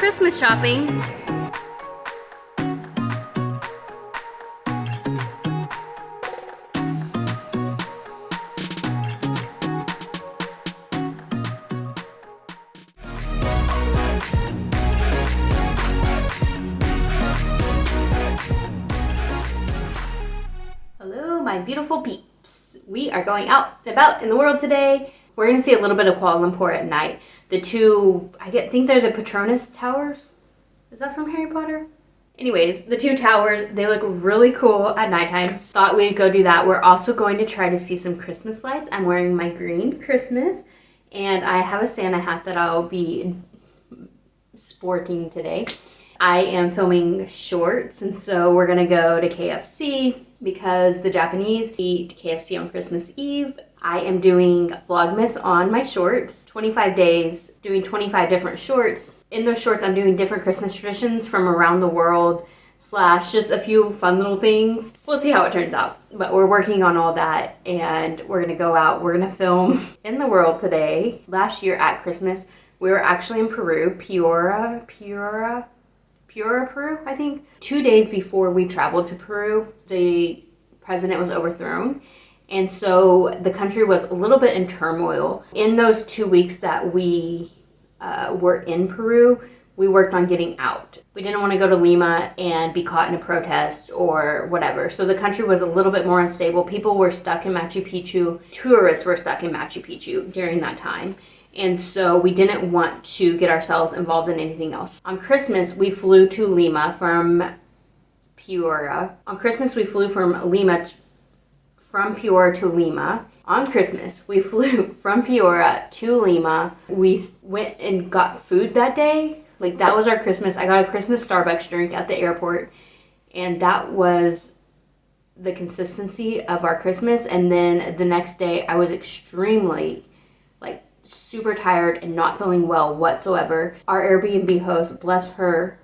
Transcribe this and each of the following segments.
Christmas shopping. Hello, my beautiful peeps. We are going out and about in the world today. We're going to see a little bit of Kuala Lumpur at night. The two, think they're the Patronus Towers. Is that from Harry Potter? Anyways, the two towers, they look really cool at nighttime. Thought we'd go do that. We're also going to try to see some Christmas lights. I'm wearing my green Christmas, and I have a Santa hat that I'll be sporting today. I am filming shorts, and so we're gonna go to KFC because the Japanese eat KFC on Christmas Eve. I am doing Vlogmas on my shorts, 25 days, doing 25 different shorts. In those shorts, I'm doing different Christmas traditions from around the world, / just a few fun little things. We'll see how it turns out, but we're working on all that, and we're gonna go out. We're gonna film in the world today. Last year at Christmas, we were actually in Peru, Piura, Peru, I think. 2 days before we traveled to Peru, the president was overthrown. And so the country was a little bit in turmoil. In those 2 weeks that we were in Peru, we worked on getting out. We didn't want to go to Lima and be caught in a protest or whatever. So the country was a little bit more unstable. People were stuck in Machu Picchu. Tourists were stuck in Machu Picchu during that time. And so we didn't want to get ourselves involved in anything else. On Christmas, we flew to Lima from Piura. On Christmas, we flew from Piura to Lima. On Christmas, we flew from Piura to Lima. We went and got food that day. Like, that was our Christmas. I got a Christmas Starbucks drink at the airport, and that was the consistency of our Christmas. And then the next day, I was extremely, super tired and not feeling well whatsoever. Our Airbnb host, bless her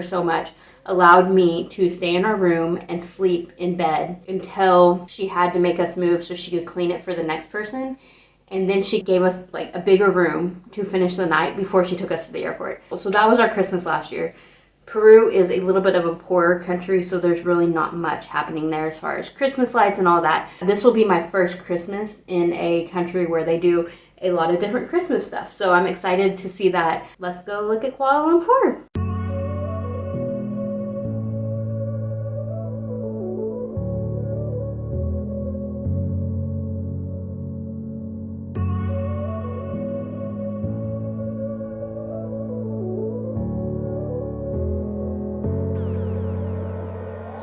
so much, allowed me to stay in our room and sleep in bed until she had to make us move so she could clean it for the next person. And then she gave us a bigger room to finish the night before she took us to the airport. So that was our Christmas last year. Peru is a little bit of a poorer country, so there's really not much happening there as far as Christmas lights and all that. This will be my first Christmas in a country where they do a lot of different Christmas stuff. So I'm excited to see that. Let's go look at Kuala Lumpur.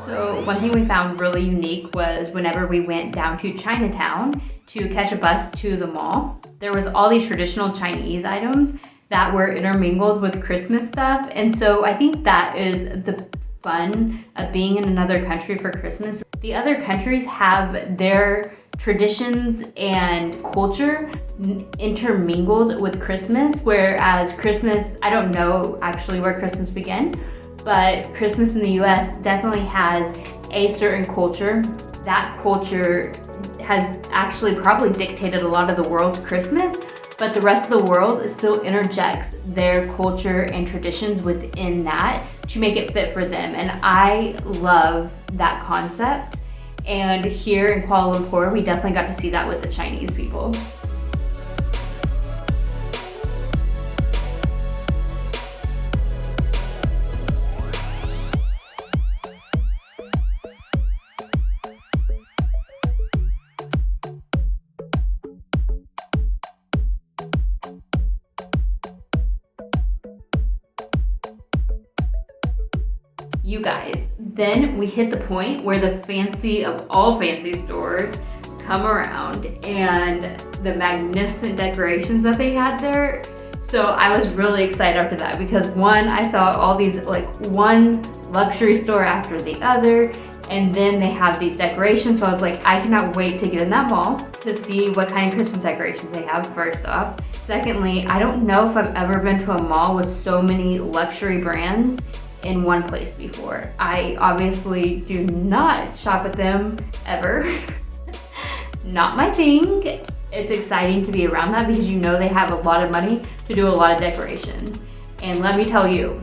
So one thing we found really unique was whenever we went down to Chinatown to catch a bus to the mall, there was all these traditional Chinese items that were intermingled with Christmas stuff. And so I think that is the fun of being in another country for Christmas. The other countries have their traditions and culture intermingled with Christmas, whereas Christmas, I don't know actually where Christmas began, but Christmas in the US definitely has a certain culture. That culture has actually probably dictated a lot of the world's Christmas, but the rest of the world still interjects their culture and traditions within that to make it fit for them. And I love that concept. And here in Kuala Lumpur, we definitely got to see that with the Chinese people. You guys, then we hit the point where the fancy of all fancy stores come around and the magnificent decorations that they had there. So I was really excited after that because one, I saw all these, one luxury store after the other, and then they have these decorations. So I was like, I cannot wait to get in that mall to see what kind of Christmas decorations they have, first off. Secondly, I don't know if I've ever been to a mall with so many luxury brands in one place before. I obviously do not shop at them ever. Not my thing. It's exciting to be around that because you know they have a lot of money to do a lot of decorations. And let me tell you,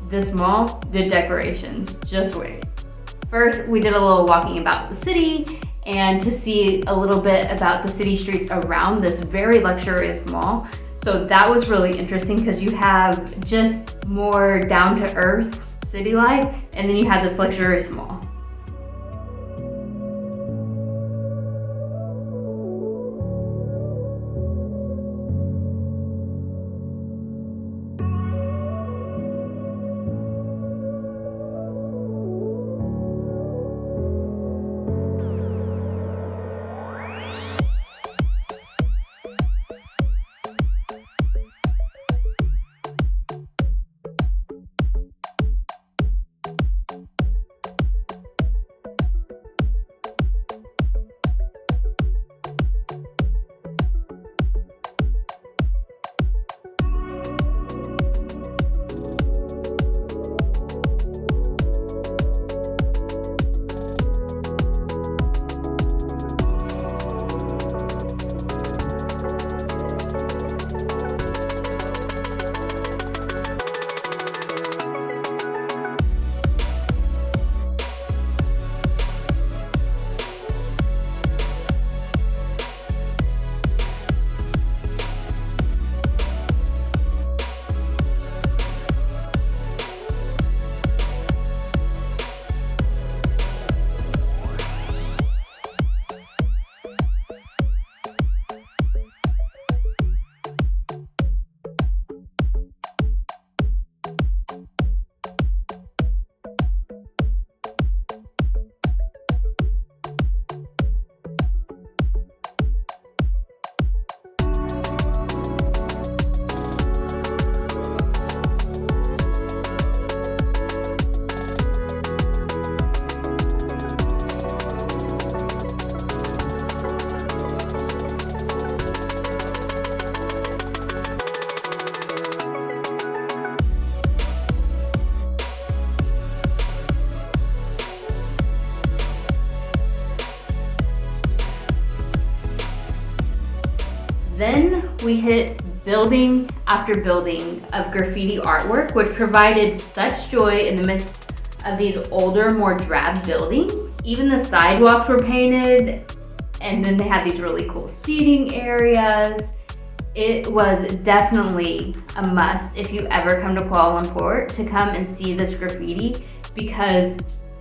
this mall did decorations, just wait. First, we did a little walking about the city and to see a little bit about the city streets around this very luxurious mall. So that was really interesting because you have just more down to earth city life, and then you have this luxurious mall. Then we hit building after building of graffiti artwork, which provided such joy in the midst of these older, more drab buildings. Even the sidewalks were painted, and then they had these really cool seating areas. It was definitely a must if you ever come to Kuala Lumpur to come and see this graffiti, because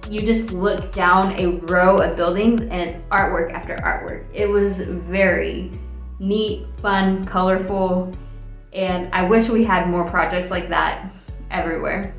you just look down a row of buildings and it's artwork after artwork. It was very neat, fun, colorful, and I wish we had more projects like that everywhere.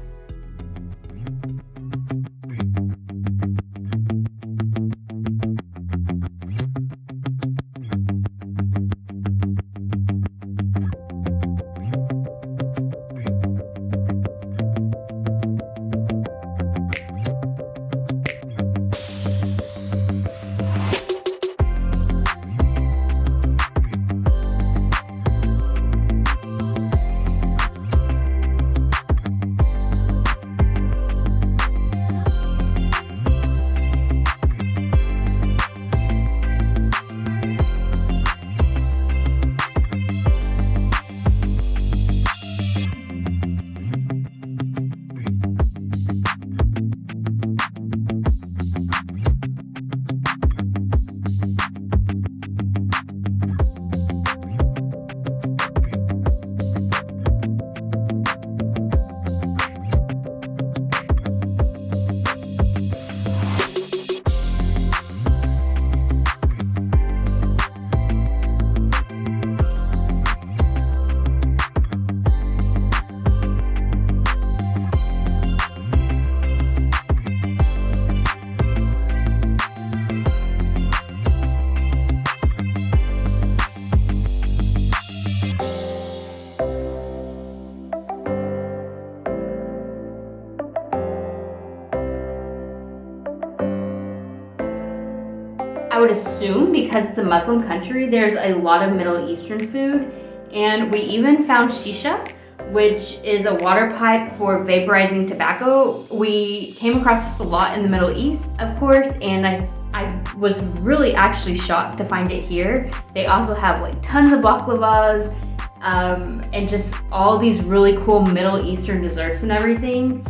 I would assume because it's a Muslim country, there's a lot of Middle Eastern food, and we even found shisha, which is a water pipe for vaporizing tobacco. We came across this a lot in the Middle East, of course, and I was really actually shocked to find it here. They also have like tons of baklavas, and just all these really cool Middle Eastern desserts and everything.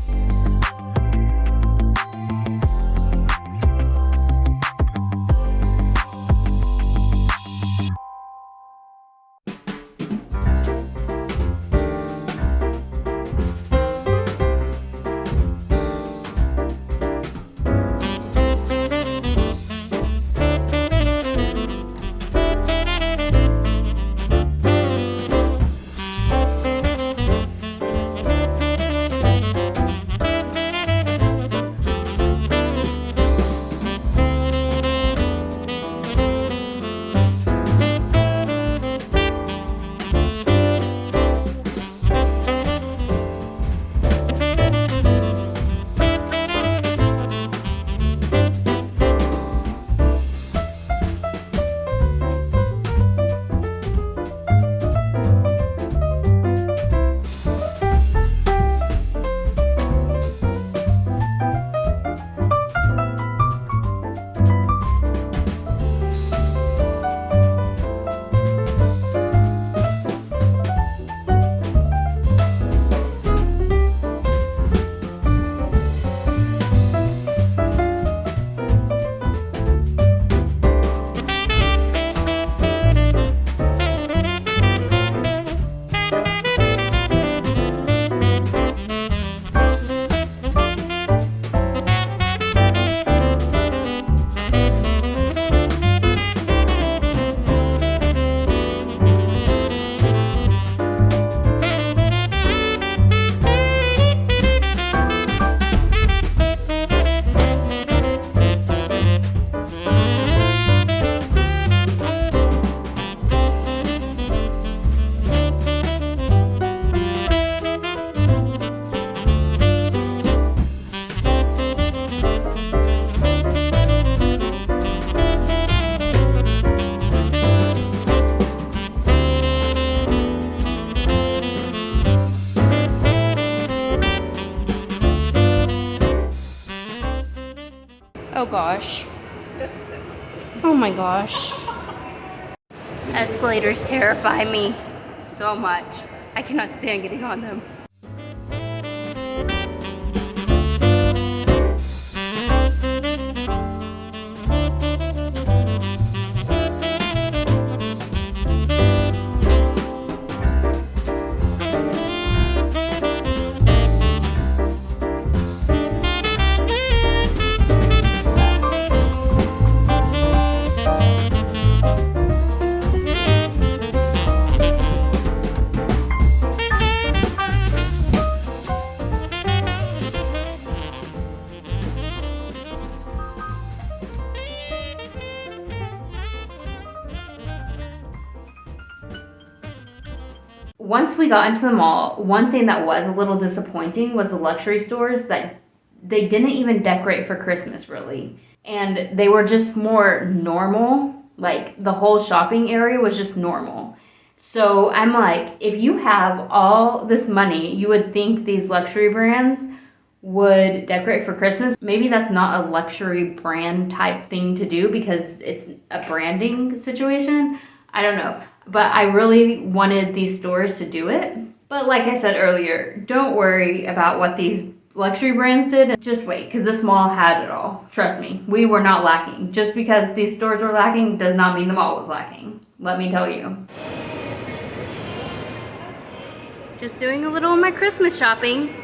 Oh gosh. Oh my gosh. Escalators terrify me so much. I cannot stand getting on them. Once we got into the mall, one thing that was a little disappointing was the luxury stores that they didn't even decorate for Christmas really. And they were just more normal. Like the whole shopping area was just normal. So I'm like, if you have all this money, you would think these luxury brands would decorate for Christmas. Maybe that's not a luxury brand type thing to do because it's a branding situation. I don't know. But I really wanted these stores to do it. But like I said earlier, don't worry about what these luxury brands did. Just wait, because this mall had it all. Trust me, we were not lacking. Just because these stores were lacking does not mean the mall was lacking. Let me tell you. Just doing a little of my Christmas shopping.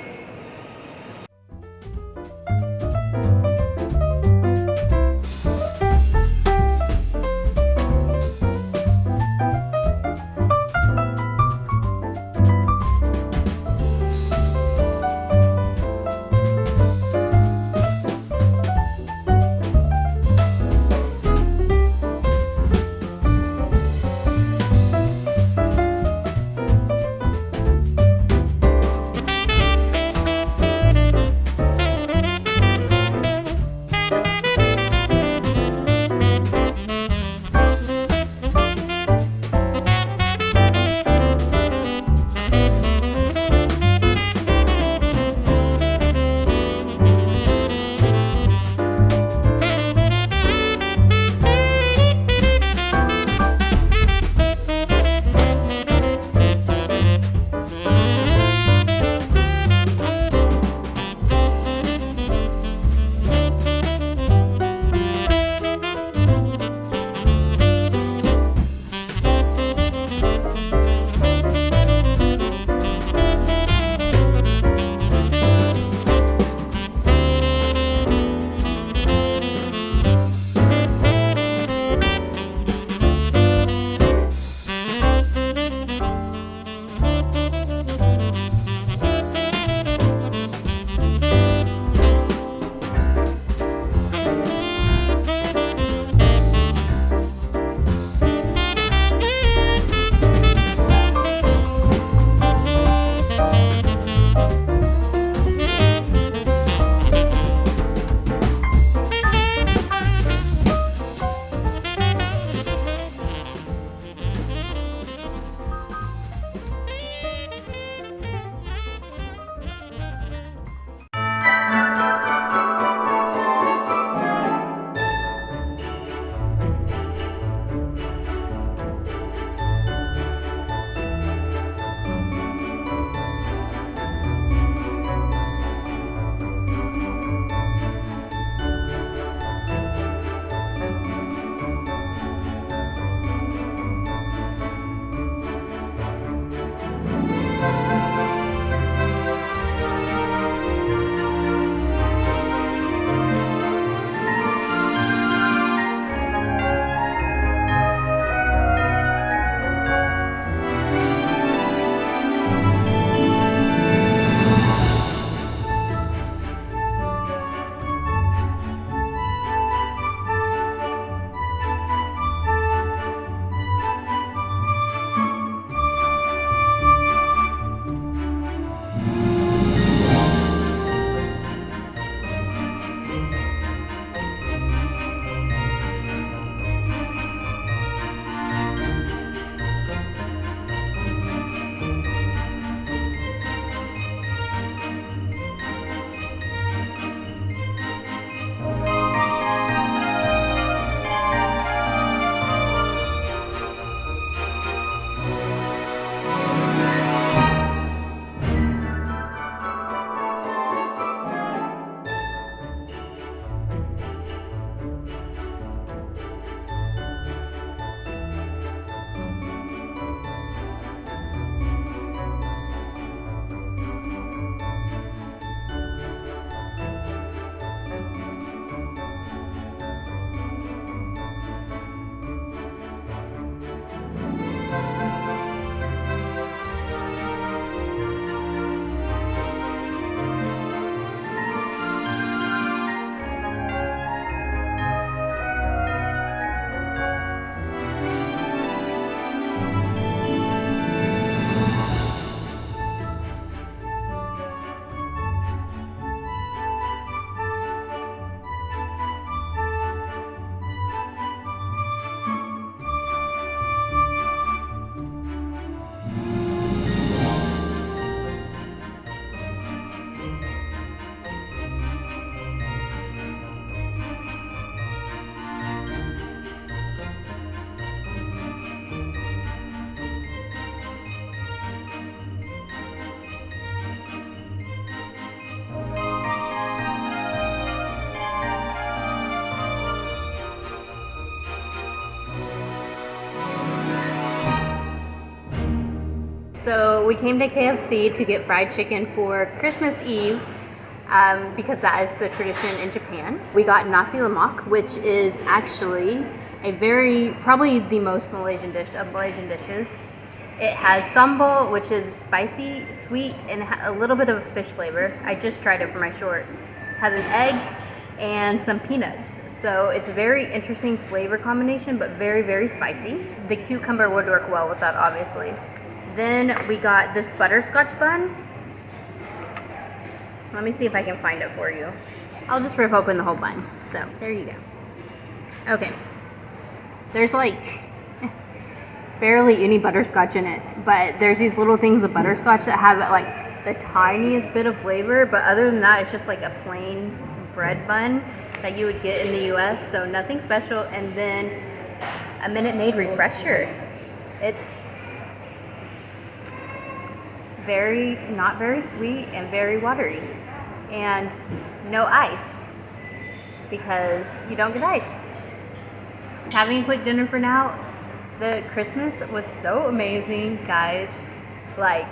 we came to KFC to get fried chicken for Christmas Eve because that is the tradition in Japan. We got Nasi Lemak, which is actually probably the most Malaysian dish of Malaysian dishes. It has sambal, which is spicy, sweet, and a little bit of fish flavor. I just tried it for my short. It has an egg and some peanuts. So it's a very interesting flavor combination, but very, very spicy. The cucumber would work well with that, obviously. Then we got this butterscotch bun. Let me see if I can find it for you. I'll just rip open the whole bun. So there you go. Okay. There's like barely any butterscotch in it, but there's these little things of butterscotch that have like the tiniest bit of flavor, but other than that, it's just like a plain bread bun that you would get in the US, so nothing special. And then a Minute Maid refresher. It's not very sweet and very watery, and no ice because you don't get ice. Having a quick dinner for now. The Christmas was so amazing, guys. Like,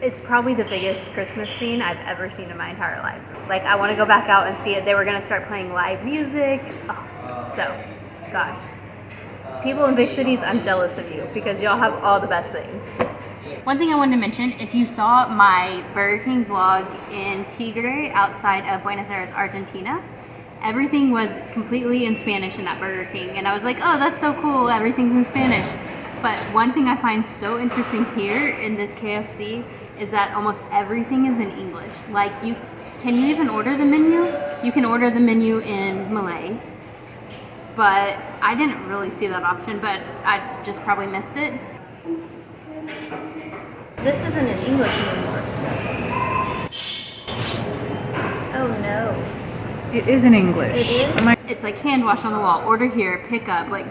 it's probably the biggest Christmas scene I've ever seen in my entire life. Like, I want to go back out and see it. They were going to start playing live music. Oh, so, gosh. People in big cities, I'm jealous of you because y'all have all the best things. One thing I wanted to mention, if you saw my Burger King vlog in Tigre outside of Buenos Aires, Argentina, everything was completely in Spanish in that Burger King. And I was like, oh, that's so cool, everything's in Spanish. But one thing I find so interesting here in this KFC is that almost everything is in English. Like, can you even order the menu? You can order the menu in Malay. But I didn't really see that option, but I just probably missed it. This isn't in English anymore. Oh no. It is in English. It is? It's like hand wash on the wall, order here, pick up. Like,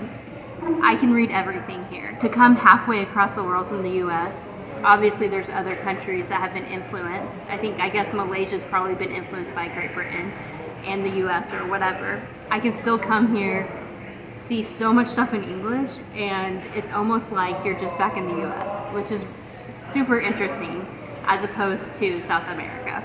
I can read everything here. To come halfway across the world from the US, obviously there's other countries that have been influenced. I guess Malaysia's probably been influenced by Great Britain and the US or whatever. I can still come here, see so much stuff in English, and it's almost like you're just back in the US, which is super interesting as opposed to South America.